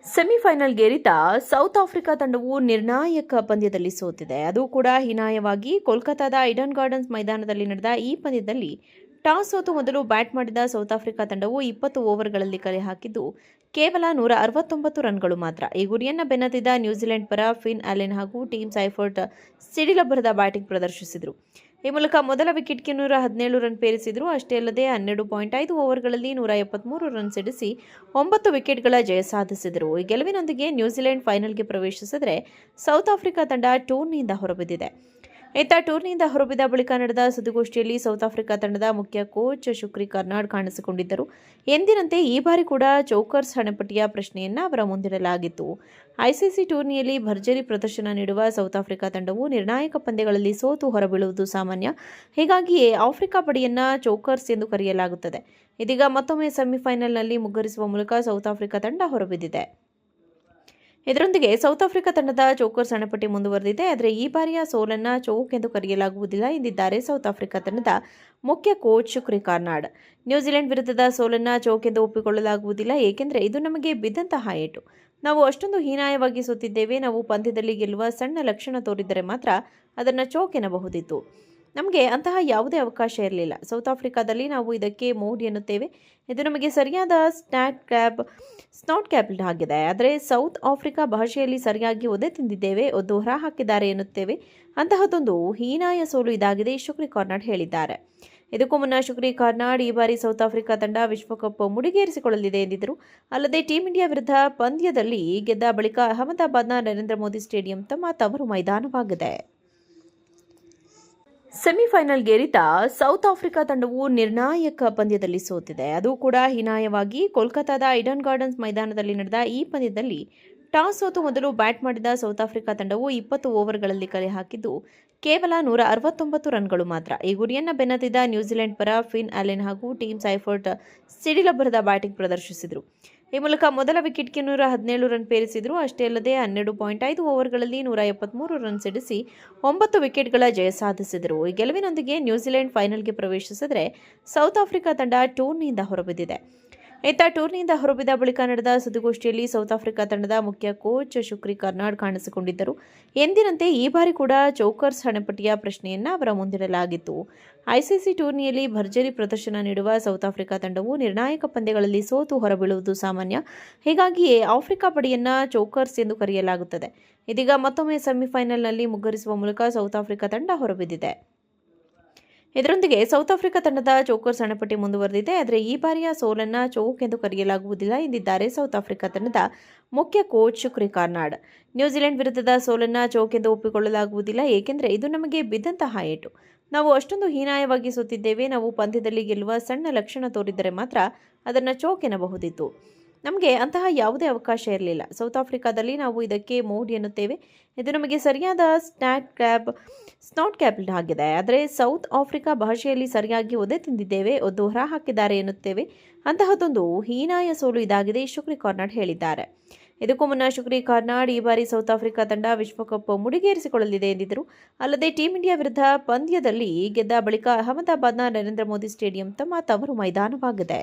ಸೆಮಿಫೈನಲ್ಗೇರಿದ south Africa ತಂಡವು ನಿರ್ಣಾಯಕ ಪಂದ್ಯದಲ್ಲಿ ಸೋತಿದೆ. ಅದು ಕೂಡ ಹೀನಾಯವಾಗಿ ಕೋಲ್ಕತಾದ ಈಡನ್ ಗಾರ್ಡನ್ಸ್ ಮೈದಾನದಲ್ಲಿ ನಡೆದ ಈ ಪಂದ್ಯದಲ್ಲಿ ಟಾಸ್ ಸೋತು ಮೊದಲು ಬ್ಯಾಟ್ ಮಾಡಿದ ಸೌತ್ ಆಫ್ರಿಕಾ ತಂಡವು 20 ಓವರ್ಗಳಲ್ಲಿ ಕಲೆ ಹಾಕಿದ್ದು ಕೇವಲ 169 ರನ್ಗಳು ಮಾತ್ರ. ಈ ಗುರಿಯನ್ನು ಬೆನ್ನತ್ತಿದ ನ್ಯೂಜಿಲೆಂಡ್ ಪರ ಫಿನ್ ಅಲೆನ್ ಹಾಗೂ ಟೀಮ್ ಸೈಫರ್ಟ್ ಸಿಡಿಲಬ್ಬರದ ಬ್ಯಾಟಿಂಗ್ ಪ್ರದರ್ಶಿಸಿದರು. ಈ ಮೂಲಕ ಮೊದಲ ವಿಕೆಟ್ಗೆ 117 ರನ್ ಪೇರಿಸಿದರು. ಅಷ್ಟೇ ಅಲ್ಲದೆ 12.5 ಓವರ್ಗಳಲ್ಲಿ 173 ರನ್ ಸಿಡಿಸಿ 9 ವಿಕೆಟ್ಗಳ ಜಯ ಸಾಧಿಸಿದರು. ಈ ಗೆಲುವಿನೊಂದಿಗೆ ನ್ಯೂಜಿಲೆಂಡ್ ಫೈನಲ್ಗೆ ಪ್ರವೇಶಿಸಿದರೆ ಸೌತ್ ಆಫ್ರಿಕಾ ತಂಡ ಟೂರ್ನಿಯಿಂದ ಹೊರಬಿದ್ದಿದೆ. ಇತ್ತ ಟೂರ್ನಿಯಿಂದ ಹೊರಬಿದ್ದ ಬಳಿಕ ನಡೆದ ಸುದ್ದಿಗೋಷ್ಠಿಯಲ್ಲಿ ಸೌತ್ ಆಫ್ರಿಕಾ ತಂಡದ ಮುಖ್ಯ ಕೋಚ್ ಶುಕ್ರಿ ಕರ್ನಾಡ್ ಕಾಣಿಸಿಕೊಂಡಿದ್ದರು. ಎಂದಿನಂತೆ ಈ ಬಾರಿ ಕೂಡ ಚೋಕರ್ಸ್ ಹಣೆಪಟ್ಟಿಯ ಪ್ರಶ್ನೆಯನ್ನ ಅವರ ಮುಂದಿಡಲಾಗಿತ್ತು. ಐಸಿಸಿ ಟೂರ್ನಿಯಲ್ಲಿ ಭರ್ಜರಿ ಪ್ರದರ್ಶನ ನೀಡುವ ಸೌತ್ ಆಫ್ರಿಕಾ ತಂಡವು ನಿರ್ಣಾಯಕ ಪಂದ್ಯಗಳಲ್ಲಿ ಸೋತು ಹೊರಬೀಳುವುದು ಸಾಮಾನ್ಯ. ಹೀಗಾಗಿಯೇ ಆಫ್ರಿಕಾ ಪಡೆಯನ್ನ ಚೋಕರ್ಸ್ ಎಂದು ಕರೆಯಲಾಗುತ್ತದೆ. ಇದೀಗ ಮತ್ತೊಮ್ಮೆ ಸೆಮಿಫೈನಲ್ನಲ್ಲಿ ಮುಗ್ಗರಿಸುವ ಮೂಲಕ ಸೌತ್ ಆಫ್ರಿಕಾ ತಂಡ ಹೊರಬಿದ್ದಿದೆ. ಇದರೊಂದಿಗೆ ಸೌತ್ ಆಫ್ರಿಕಾ ತಂಡದ ಚೋಕರ್ಸ್ ಹಣೆಪಟ್ಟಿ ಮುಂದುವರೆದಿದೆ. ಆದರೆ ಈ ಬಾರಿಯ ಸೋಲನ್ನು ಚೋಕ್ ಎಂದು ಕರೆಯಲಾಗುವುದಿಲ್ಲ ಎಂದಿದ್ದಾರೆ ಸೌತ್ ಆಫ್ರಿಕಾ ತಂಡದ ಮುಖ್ಯ ಕೋಚ್ ಶುಕ್ರಿ ಕರ್ನಾಡ್. ನ್ಯೂಜಿಲೆಂಡ್ ವಿರುದ್ಧದ ಸೋಲನ್ನು ಚೋಕ್ ಎಂದು ಒಪ್ಪಿಕೊಳ್ಳಲಾಗುವುದಿಲ್ಲ, ಏಕೆಂದರೆ ಇದು ನಮಗೆ ಬಿದ್ದಂತಹ ಏಟು. ನಾವು ಅಷ್ಟೊಂದು ಹೀನಾಯವಾಗಿ ಸೋತಿದ್ದೇವೆ. ನಾವು ಪಂದ್ಯದಲ್ಲಿ ಗೆಲ್ಲುವ ಸಣ್ಣ ಲಕ್ಷಣ ತೋರಿದ್ದರೆ ಮಾತ್ರ ಅದನ್ನು ಚೋಕ್ ಎನ್ನಬಹುದಿತ್ತು. ನಮಗೆ ಅಂತಹ ಯಾವುದೇ ಅವಕಾಶ ಇರಲಿಲ್ಲ. ಸೌತ್ ಆಫ್ರಿಕಾದಲ್ಲಿ ನಾವು ಇದಕ್ಕೆ ಮೋಡ್ ಎನ್ನುತ್ತೇವೆ. ಇದು ನಮಗೆ ಸರಿಯಾದ ಸ್ನಾಟ್ ಕ್ಯಾಪ್ ಆಗಿದೆ. ಆದರೆ ಸೌತ್ ಆಫ್ರಿಕಾ ಭಾಷೆಯಲ್ಲಿ ಸರಿಯಾಗಿ ಒದೆ ತಿಂದಿದ್ದೇವೆ, ಒದ್ದು ಹೊರ ಹಾಕಿದ್ದಾರೆ ಎನ್ನುತ್ತೇವೆ. ಅಂತಹದೊಂದು ಹೀನಾಯ ಸೋಲು ಇದಾಗಿದೆ, ಶುಕ್ರಿ ಕರ್ನಾಡ್ ಹೇಳಿದ್ದಾರೆ. ಇದಕ್ಕೂ ಮುನ್ನ ಶುಕ್ರಿ ಕರ್ನಾಡ್ ಈ ಬಾರಿ ಸೌತ್ ಆಫ್ರಿಕಾ ತಂಡ ವಿಶ್ವಕಪ್ ಮುಡಿಗೇರಿಸಿಕೊಳ್ಳಲಿದೆ ಎಂದಿದ್ದರು. ಅಲ್ಲದೆ ಟೀಂ ಇಂಡಿಯಾ ವಿರುದ್ಧ ಪಂದ್ಯದಲ್ಲಿ ಗೆದ್ದ ಬಳಿಕ ಅಹಮದಾಬಾದ್ನ ನರೇಂದ್ರ ಮೋದಿ ಸ್ಟೇಡಿಯಂ ತಮ್ಮ ತವರು ಮೈದಾನವಾಗಿದೆ. ಸೆಮಿಫೈನಲ್ಗೇರಿದ ಸೌತ್ ಆಫ್ರಿಕಾ ತಂಡವು ನಿರ್ಣಾಯಕ ಪಂದ್ಯದಲ್ಲಿ ಸೋತಿದೆ. ಅದು ಕೂಡ ಹೀನಾಯವಾಗಿ ಕೋಲ್ಕತಾದ ಈಡನ್ ಗಾರ್ಡನ್ಸ್ ಮೈದಾನದಲ್ಲಿ ನಡೆದ ಈ ಪಂದ್ಯದಲ್ಲಿ ಟಾಸ್ ಸೋತು ಮೊದಲು ಬ್ಯಾಟ್ ಮಾಡಿದ ಸೌತ್ ಆಫ್ರಿಕಾ ತಂಡವು 20 ಓವರ್ಗಳಲ್ಲಿ ಕಲೆ ಹಾಕಿದ್ದು ಕೇವಲ 169 ರನ್ಗಳು ಮಾತ್ರ. ಈ ಗುರಿಯನ್ನು ಬೆನ್ನತ್ತಿದ ನ್ಯೂಜಿಲೆಂಡ್ ಪರ ಫಿನ್ ಅಲೆನ್ ಹಾಗೂ ಟೀಮ್ ಸೈಫರ್ಟ್ ಸಿಡಿಲಬ್ಬರದ ಬ್ಯಾಟಿಂಗ್ ಪ್ರದರ್ಶಿಸಿದರು. ಈ ಮೂಲಕ ಮೊದಲ ವಿಕೆಟ್ಗೆ 117 ರನ್ ಪೇರಿಸಿದರು. ಅಷ್ಟೇ ಅಲ್ಲದೆ 12.5 ಓವರ್ಗಳಲ್ಲಿ 173 ರನ್ ಸಿಡಿಸಿ 9 ವಿಕೆಟ್ಗಳ ಜಯ ಸಾಧಿಸಿದರು. ಈ ಗೆಲುವಿನೊಂದಿಗೆ ನ್ಯೂಜಿಲೆಂಡ್ ಫೈನಲ್ಗೆ ಪ್ರವೇಶಿಸಿದರೆ ಸೌತ್ ಆಫ್ರಿಕಾ ತಂಡ ಟೂರ್ನಿಯಿಂದ ಹೊರಬಿದ್ದಿದೆ. ಇತ್ತ ಟೂರ್ನಿಯಿಂದ ಹೊರಬಿದ್ದ ಬಳಿಕ ನಡೆದ ಸುದ್ದಿಗೋಷ್ಠಿಯಲ್ಲಿ ಸೌತ್ ಆಫ್ರಿಕಾ ತಂಡದ ಮುಖ್ಯ ಕೋಚ್ ಶುಕ್ರಿ ಕರ್ನಾಡ್ ಕಾಣಿಸಿಕೊಂಡಿದ್ದರು. ಎಂದಿನಂತೆ ಈ ಬಾರಿ ಕೂಡ ಚೋಕರ್ಸ್ ಹಣೆಪಟ್ಟಿಯ ಪ್ರಶ್ನೆಯನ್ನ ಅವರ ಮುಂದಿಡಲಾಗಿತ್ತು. ಐಸಿಸಿ ಟೂರ್ನಿಯಲ್ಲಿ ಭರ್ಜರಿ ಪ್ರದರ್ಶನ ನೀಡುವ ಸೌತ್ ಆಫ್ರಿಕಾ ತಂಡವು ನಿರ್ಣಾಯಕ ಪಂದ್ಯಗಳಲ್ಲಿ ಸೋತು ಹೊರಬೀಳುವುದು ಸಾಮಾನ್ಯ. ಹೀಗಾಗಿಯೇ ಆಫ್ರಿಕಾ ಪಡೆಯನ್ನ ಚೋಕರ್ಸ್ ಎಂದು ಕರೆಯಲಾಗುತ್ತದೆ. ಇದೀಗ ಮತ್ತೊಮ್ಮೆ ಸೆಮಿಫೈನಲ್ನಲ್ಲಿ ಮುಗ್ಗರಿಸುವ ಮೂಲಕ ಸೌತ್ ಆಫ್ರಿಕಾ ತಂಡ ಹೊರಬಿದ್ದಿದೆ. ಇದರೊಂದಿಗೆ ಸೌತ್ ಆಫ್ರಿಕಾ ತಂಡದ ಚೋಕರ್ಸ್ ಹಣೆಪಟ್ಟಿ ಮುಂದುವರೆದಿದೆ. ಆದರೆ ಈ ಬಾರಿಯ ಸೋಲನ್ನು ಚೋಕ್ ಎಂದು ಕರೆಯಲಾಗುವುದಿಲ್ಲ ಎಂದಿದ್ದಾರೆ ಸೌತ್ ಆಫ್ರಿಕಾ ತಂಡದ ಮುಖ್ಯ ಕೋಚ್ ಶುಕ್ರಿ ಕರ್ನಾಡ್. ನ್ಯೂಜಿಲೆಂಡ್ ವಿರುದ್ಧದ ಸೋಲನ್ನು ಚೋಕ್ ಎಂದು ಒಪ್ಪಿಕೊಳ್ಳಲಾಗುವುದಿಲ್ಲ, ಏಕೆಂದರೆ ಇದು ನಮಗೆ ಬಿದ್ದಂತಹ ಏಟು. ನಾವು ಅಷ್ಟೊಂದು ಹೀನಾಯವಾಗಿ ಸೋತಿದ್ದೇವೆ. ನಾವು ಪಂದ್ಯದಲ್ಲಿ ಗೆಲ್ಲುವ ಸಣ್ಣ ಲಕ್ಷಣ ತೋರಿದ್ದರೆ ಮಾತ್ರ ಅದನ್ನು ಚೋಕ್ ಎನ್ನಬಹುದಿತ್ತು. ನಮಗೆ ಅಂತಹ ಯಾವುದೇ ಅವಕಾಶ ಇರಲಿಲ್ಲ. ಸೌತ್ ಆಫ್ರಿಕಾದಲ್ಲಿ ನಾವು ಇದಕ್ಕೆ ಮೋಡ್ ಎನ್ನುತ್ತೇವೆ. ಇದು ನಮಗೆ ಸರಿಯಾದ ಸ್ನಾಟ್ ಕ್ಯಾಪ್ ಆಗಿದೆ. ಆದರೆ ಸೌತ್ ಆಫ್ರಿಕಾ ಭಾಷೆಯಲ್ಲಿ ಸರಿಯಾಗಿ ಒದೆ ತಿಂದಿದ್ದೇವೆ, ಒದ್ದು ಹೊರ ಹಾಕಿದ್ದಾರೆ ಎನ್ನುತ್ತೇವೆ. ಅಂತಹದೊಂದು ಹೀನಾಯ ಸೋಲು ಇದಾಗಿದೆ, ಶುಕ್ರಿ ಕರ್ನಾಡ್ ಹೇಳಿದ್ದಾರೆ. ಇದಕ್ಕೂ ಮುನ್ನ ಶುಕ್ರಿ ಕರ್ನಾಡ್ ಈ ಬಾರಿ ಸೌತ್ ಆಫ್ರಿಕಾ ತಂಡ ವಿಶ್ವಕಪ್ ಮುಡಿಗೇರಿಸಿಕೊಳ್ಳಲಿದೆ ಎಂದಿದ್ದರು. ಅಲ್ಲದೆ ಟೀಂ ಇಂಡಿಯಾ ವಿರುದ್ಧ ಪಂದ್ಯದಲ್ಲಿ ಗೆದ್ದ ಬಳಿಕ ಅಹಮದಾಬಾದ್ನ ನರೇಂದ್ರ ಮೋದಿ ಸ್ಟೇಡಿಯಂ ತಮ್ಮ ತವರು ಮೈದಾನವಾಗಿದೆ.